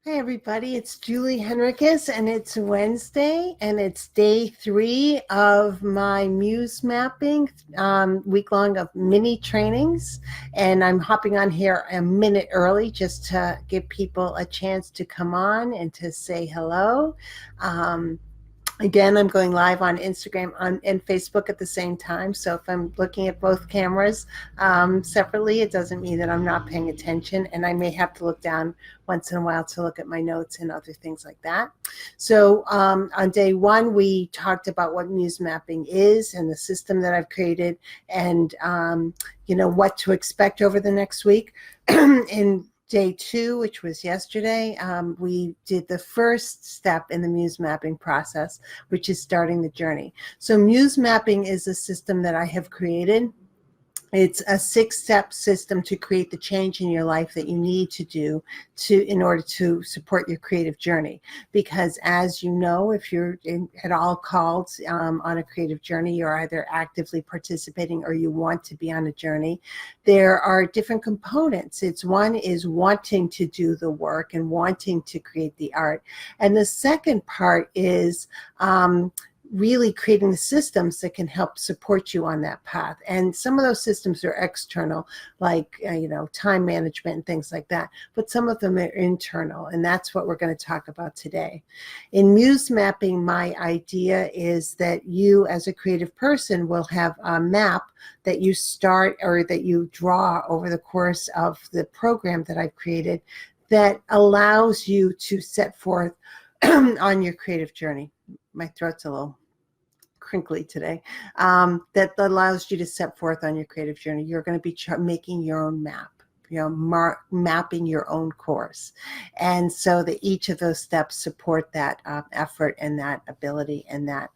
Hi, everybody. It's Julie Henricus, and it's Wednesday, and it's day 3 of my Muse Mapping week-long of mini trainings. And I'm hopping on here a minute early just to give people a chance to come on and to say hello. Again, I'm going live on Instagram and Facebook at the same time. So if I'm looking at both cameras separately, it doesn't mean that I'm not paying attention. And I may have to look down once in a while to look at my notes and other things like that. So on day 1, we talked about what Muse Mapping is and the system that I've created and, what to expect over the next week. In day 2, which was yesterday, we did the first step in the Muse Mapping process, which is starting the journey. So Muse Mapping is a system that I have created. It's a 6-step system to create the change in your life that you need to do in order to support your creative journey. Because as you know, if you're at all called on a creative journey, you're either actively participating or you want to be on a journey. There are different components. One is wanting to do the work and wanting to create the art. And the second part is really creating the systems that can help support you on that path. And some of those systems are external, like, time management and things like that. But some of them are internal, and that's what we're going to talk about today. In Muse Mapping, my idea is that you, as a creative person, will have a map that you start or that you draw over the course of the program that I've created that allows you to set forth on your creative journey. My throat's a little crinkly today. That allows you to set forth on your creative journey. You're going to be making your own map, mapping your own course. And so that each of those steps support that effort and that ability and that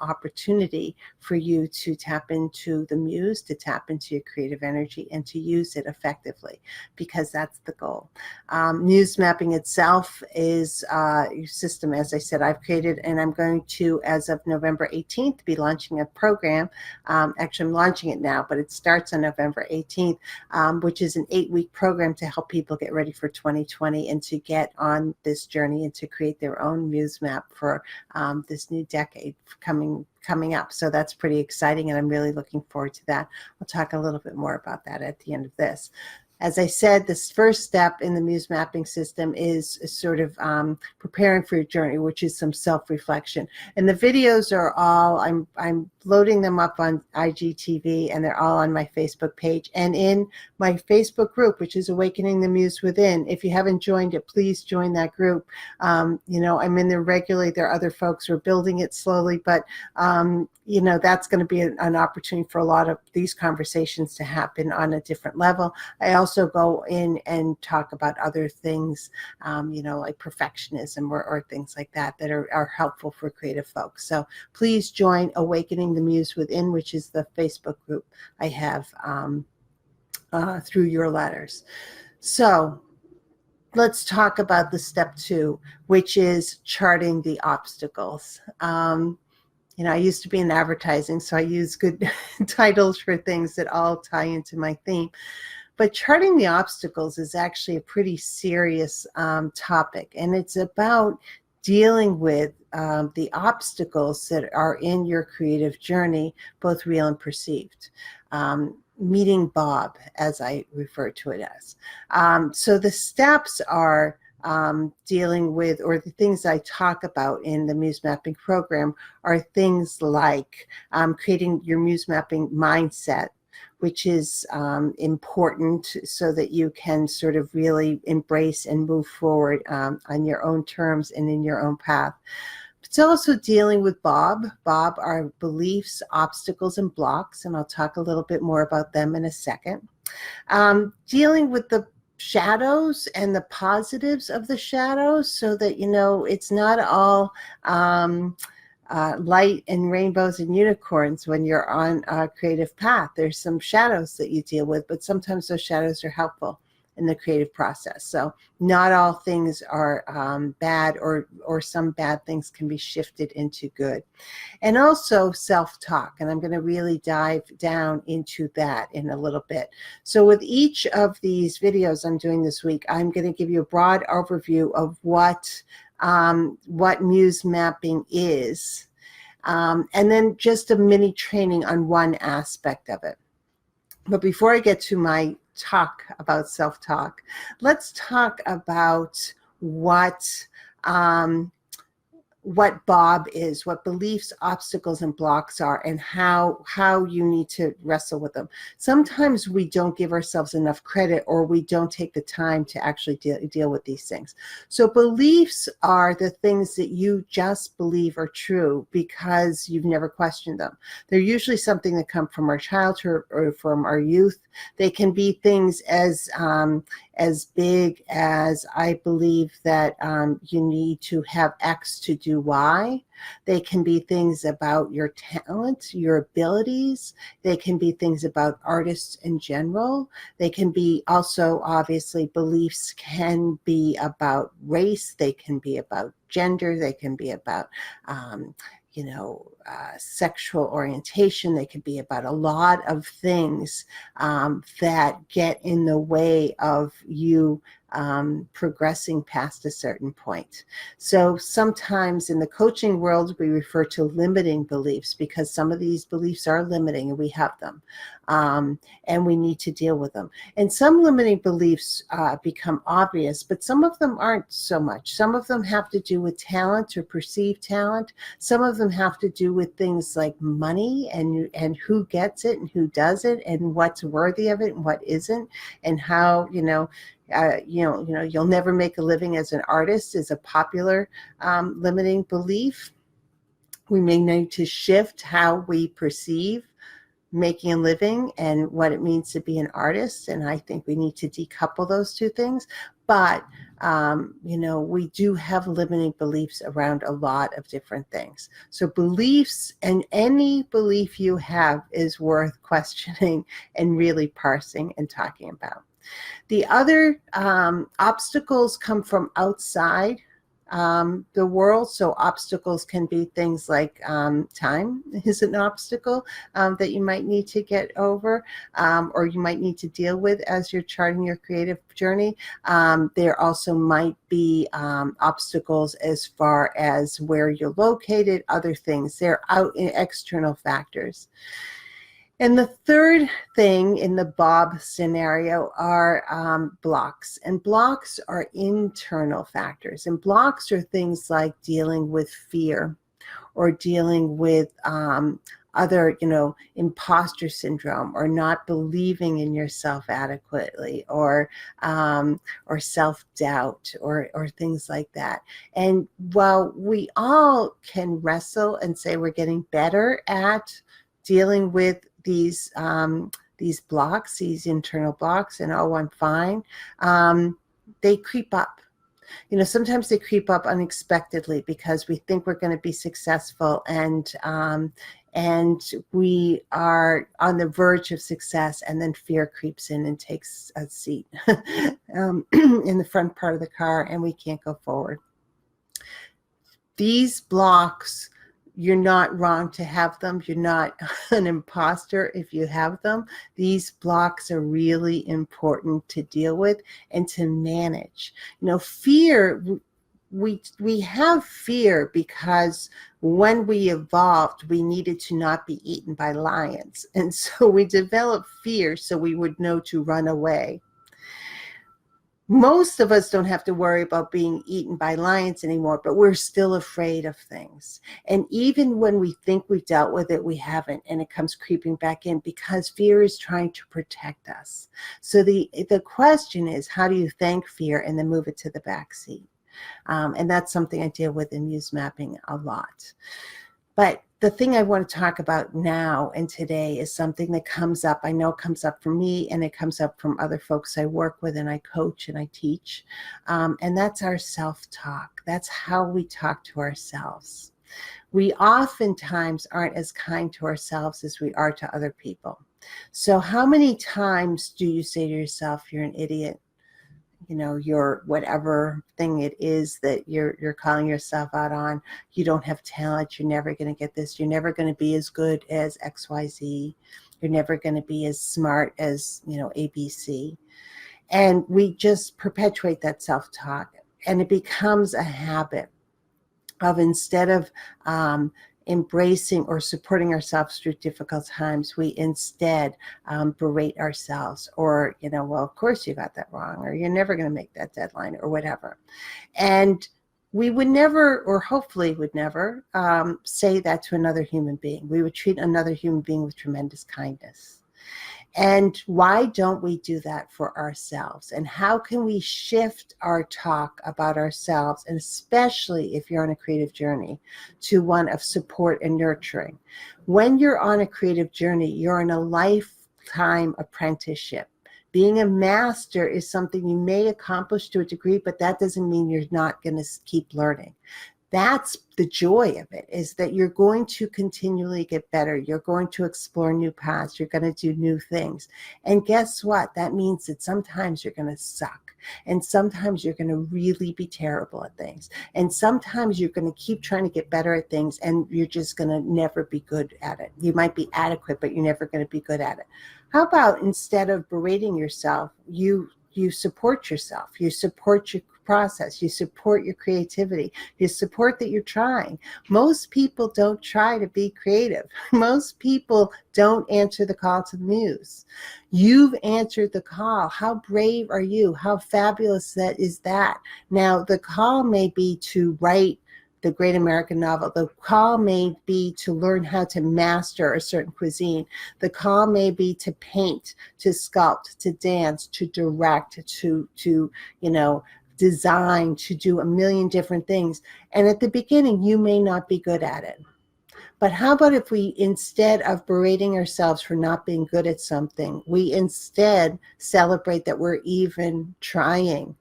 opportunity for you to tap into the muse, to tap into your creative energy and to use it effectively, because that's the goal. Muse Mapping itself is a system, as I said, I've created, and I'm going to, as of November 18th, be launching a program. Actually, I'm launching it now, but it starts on November 18th, which is an 8-week program to help people get ready for 2020 and to get on this journey and to create their own muse map for this new decade coming up. So that's pretty exciting, and I'm really looking forward to that. We'll talk a little bit more about that at the end of this. As I said, this first step in the Muse Mapping system is sort of preparing for your journey, which is some self-reflection. And the videos are all, I'm loading them up on IGTV, and they're all on my Facebook page and in my Facebook group, which is Awakening the Muse Within. If you haven't joined it, please join that group. I'm in there regularly. There are other folks who are building it slowly, but that's going to be an opportunity for a lot of these conversations to happen on a different level. I also go in and talk about other things, like perfectionism or things like that are helpful for creative folks. So please join Awakening the Muse Within, which is the Facebook group I have through your letters. So let's talk about the step 2, which is charting the obstacles. I used to be in advertising, so I use good titles for things that all tie into my theme. But charting the obstacles is actually a pretty serious topic, and it's about dealing with the obstacles that are in your creative journey, both real and perceived. Meeting Bob, as I refer to it as. So the steps are dealing with, or the things I talk about in the Muse Mapping program are things like creating your Muse Mapping mindset, which is important so that you can sort of really embrace and move forward on your own terms and in your own path. It's also dealing with Bob. Bob are beliefs, obstacles, and blocks, and I'll talk a little bit more about them in a second. Dealing with the shadows and the positives of the shadows, so that it's not all light and rainbows and unicorns when you're on a creative path. There's some shadows that you deal with, but sometimes those shadows are helpful. in the creative process. So not all things are bad, or some bad things can be shifted into good. And also self-talk, and I'm going to really dive down into that in a little bit. So with each of these videos I'm doing this week, I'm going to give you a broad overview of what Muse Mapping is, and then just a mini training on one aspect of it. But before I get to my talk about self-talk, let's talk about what Bob is, what beliefs, obstacles, and blocks are, and how you need to wrestle with them. Sometimes we don't give ourselves enough credit, or we don't take the time to actually deal with these things. So beliefs are the things that you just believe are true because you've never questioned them. They're usually something that come from our childhood or from our youth. They can be things as big as, I believe that you need to have X to do Y. They can be things about your talent, your abilities. They can be things about artists in general. They can be also, obviously, beliefs can be about race. They can be about gender. They can be about sexual orientation. They can be about a lot of things that get in the way of you progressing past a certain point. So sometimes in the coaching world, we refer to limiting beliefs, because some of these beliefs are limiting and we have them, and we need to deal with them. And some limiting beliefs become obvious, but some of them aren't so much. Some of them have to do with talent or perceived talent. Some of them have to do with things like money and who gets it and who doesn't, and what's worthy of it and what isn't, and how, you'll never make a living as an artist is a popular limiting belief. We may need to shift how we perceive making a living and what it means to be an artist. And I think we need to decouple those two things. But, we do have limiting beliefs around a lot of different things. So beliefs, and any belief you have, is worth questioning and really parsing and talking about. The other obstacles come from outside the world. So obstacles can be things like time is an obstacle that you might need to get over, or you might need to deal with as you're charting your creative journey. There also might be obstacles as far as where you're located, other things. They're out in external factors. And the third thing in the Bob scenario are blocks. And blocks are internal factors. And blocks are things like dealing with fear, or dealing with other, imposter syndrome, or not believing in yourself adequately, or self-doubt, or things like that. And while we all can wrestle and say we're getting better at dealing with these blocks, these internal blocks, and oh, I'm fine, they creep up. Sometimes they creep up unexpectedly because we think we're going to be successful, and we are on the verge of success, and then fear creeps in and takes a seat in the front part of the car, and we can't go forward. These blocks, you're not wrong to have them. You're not an imposter if you have them. These blocks are really important to deal with and to manage. Fear, we have fear because when we evolved, we needed to not be eaten by lions. And so we developed fear so we would know to run away. Most of us don't have to worry about being eaten by lions anymore, but we're still afraid of things. And even when we think we've dealt with it, we haven't, and it comes creeping back in because fear is trying to protect us. So the question is, how do you thank fear and then move it to the back seat? And that's something I deal with in Muse Mapping a lot. But the thing I want to talk about now and today is something that comes up. I know it comes up for me, and it comes up from other folks I work with and I coach and I teach. And that's our self-talk. That's how we talk to ourselves. We oftentimes aren't as kind to ourselves as we are to other people. So how many times do you say to yourself, you're an idiot? your whatever thing it is that you're calling yourself out on. You don't have talent. You're never going to get this. You're never going to be as good as XYZ. You're never going to be as smart as, ABC. And we just perpetuate that self-talk, and it becomes a habit of, instead of embracing or supporting ourselves through difficult times, we instead berate ourselves, or, well, of course you got that wrong, or you're never going to make that deadline, or whatever. And we would never, or hopefully would never, say that to another human being. We would treat another human being with tremendous kindness. And why don't we do that for ourselves? And how can we shift our talk about ourselves, and especially if you're on a creative journey, to one of support and nurturing? When you're on a creative journey, you're in a lifetime apprenticeship. Being a master is something you may accomplish to a degree, but that doesn't mean you're not going to keep learning. That's the joy of it, is that you're going to continually get better. You're going to explore new paths. You're going to do new things. And guess what? That means that sometimes you're going to suck. And sometimes you're going to really be terrible at things. And sometimes you're going to keep trying to get better at things, and you're just going to never be good at it. You might be adequate, but you're never going to be good at it. How about, instead of berating yourself, you support yourself. You support your process. You support your creativity. You support that you're trying. Most people don't try to be creative. Most people don't answer the call to the muse. You've answered the call. How brave are you? How fabulous that is that? Now, the call may be to write the great American novel. The call may be to learn how to master a certain cuisine. The call may be to paint, to sculpt, to dance, to direct, to design, to do a million different things. And at the beginning, you may not be good at it. But how about if we, instead of berating ourselves for not being good at something, we instead celebrate that we're even trying,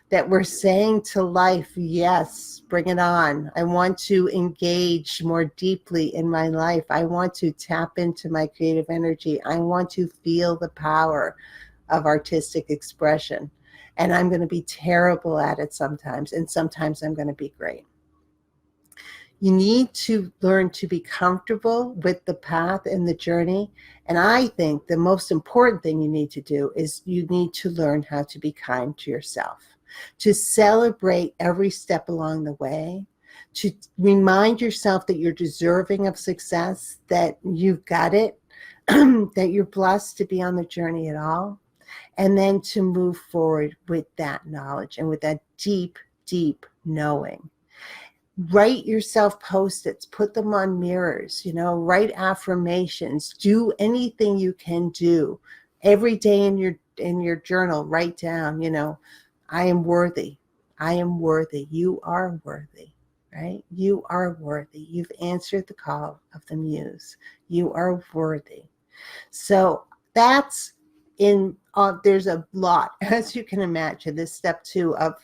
that we're saying to life, yes, bring it on. I want to engage more deeply in my life. I want to tap into my creative energy. I want to feel the power of artistic expression. And I'm going to be terrible at it sometimes, and sometimes I'm going to be great. You need to learn to be comfortable with the path and the journey. And I think the most important thing you need to do is you need to learn how to be kind to yourself, to celebrate every step along the way, to remind yourself that you're deserving of success, that you've got it, that you're blessed to be on the journey at all. And then to move forward with that knowledge and with that deep, deep knowing. Write yourself Post-its, put them on mirrors, write affirmations, do anything you can do. Every day in your journal, write down, I am worthy. I am worthy. You are worthy, right? You are worthy. You've answered the call of the muse. You are worthy. So that's there's a lot, as you can imagine. This step 2 of,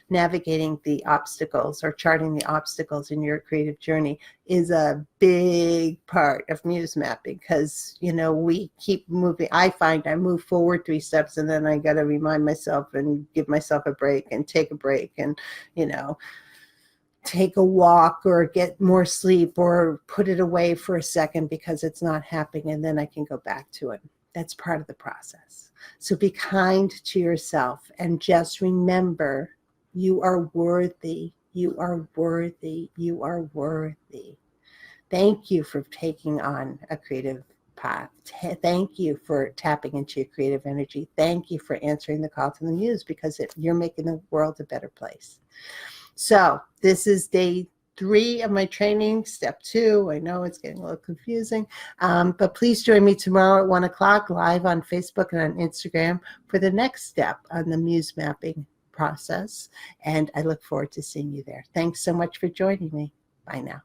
navigating the obstacles or charting the obstacles in your creative journey is a big part of muse mapping, because, we keep moving. I find I move forward 3 steps, and then I got to remind myself and give myself a break and take a break and, take a walk or get more sleep or put it away for a second because it's not happening, and then I can go back to it. That's part of the process. So be kind to yourself, and just remember, you are worthy. You are worthy. You are worthy. Thank you for taking on a creative path. Thank you for tapping into your creative energy. Thank you for answering the call to the muse, because you're making the world a better place. So this is day 3 of my training, step 2. I know it's getting a little confusing, but please join me tomorrow at 1 o'clock live on Facebook and on Instagram for the next step on the muse mapping process. And I look forward to seeing you there. Thanks so much for joining me. Bye now.